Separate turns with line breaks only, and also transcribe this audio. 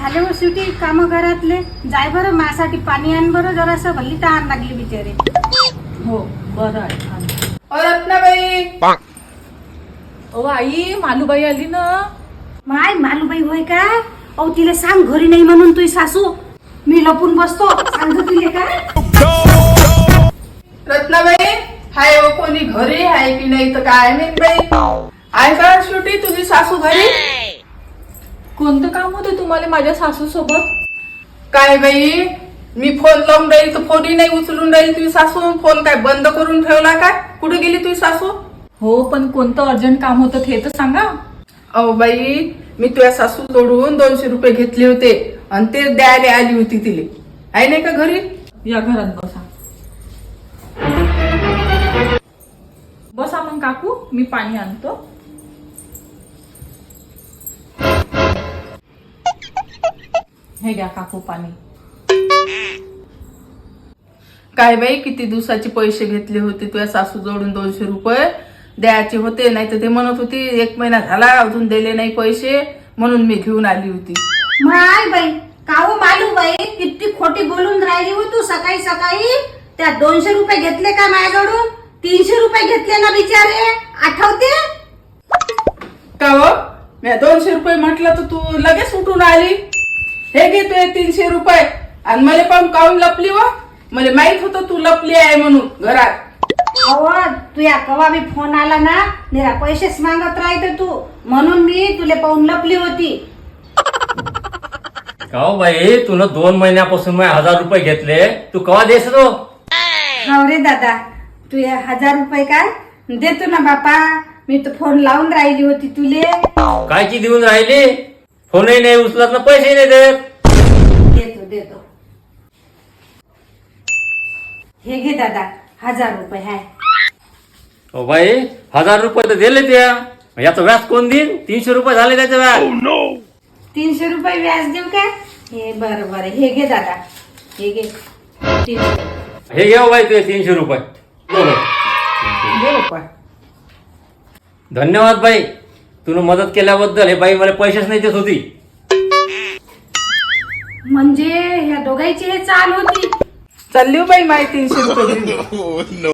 झाले हो शेवटी काम घरातले. जाय बरं माझ्यासाठी पाणी आण बरं, जरासं भल्ली तहान लागली बिचारे.
हो बरं आहे.
ओ रत्नाबाई,
ओ आई, मालूबाई आली ना.
माय मालूबाई होय का? अहो तिला सांग घरी नाही म्हणून तुझी सासू. मी लपून बसतो, सांगतो तिले का?
रत्नाबाई हाय हो, कोणी घरी आहे की नाही तर काय नाही बाई. आहे का शेवटी तुझी सासू घरी?
कोणतं काम होतं तुम्हाला माझ्या सासू सोबत?
काय बाई, मी फोन लावून राहील तर फोनही नाही उचलून राहील तुझी सासू. फोन काय बंद करून ठेवला काय? कुठे गेली तुझी सासू?
हो, पण कोणतं अर्जंट काम होतं हे तर सांगा.
अहो बाई, मी तुझ्या सासू जोडून 200 रुपये घेतले होते आणि ते द्यायला आली होती तिले. आहे नाही का घरी?
या घरात बसा. बसा मग काकू, मी पाणी आणतो. हे घ्या काकू पाणी.
काय बाई, किती दिवसाचे पैसे घेतले होते तुझ्या सासू जोडून 200 रुपये द्यायचे होते. नाही तर ते म्हणत होती 1 महिना झाला अजून दिले नाही पैसे, म्हणून मी घेऊन आली होती.
माय बाई, काऊ मालूबाई किती खोटी बोलून राहिली हो तू. सकाळी सकाळी त्या 200 रुपये घेतले का माझ्याकडून? 300 रुपये घेतले ना बिचारे, आठवते?
का हो, मी 200 रुपये म्हटलं तर तू लगेच उठून आली. हे घेतोय 300 रुपये आणि मला पण काऊन लपली व? मला माहित होतं तू लपली आहे म्हणून घरात.
अहो तुया कवा बी फोन आला ना, निरा पैसेच मागत राहते तू, म्हणून मी तुले पाहून लपली होती.
काहो बाई, तुला 2 महिन्यापासून मी 1000 रुपये घेतले, तू कवा देस तो?
हो रे दादा, तू 1000 रुपये काय देतो ना बापा. मी तर फोन लावून राहिली होती तुले.
कायची देऊन राहिली? फोनही नाही उचलत ना पैसेही नाही देत.
देतो देतो. हे घे दादा, 1000 रुपये आहे.
ओ बाई, 1000 रुपये तर दिले त्या. याचं व्याज कोण देईन? 300 रुपये झाले त्याचं व्याज.
300 रुपये व्याज देऊ का? हे बरं बरं, हे घे दादा, हे घे 300.
हे घ्या बाई तुझे 300 रुपये. बरोबर.
दे बाप्पा.
धन्यवाद बाई, तुला मदत केल्याबद्दल. हे बाई मला पैसेच नाही देत होती.
म्हणजे ह्या दोघांची हे चाल होती.
चालली हो बाई माय 300 रुपये घेऊन.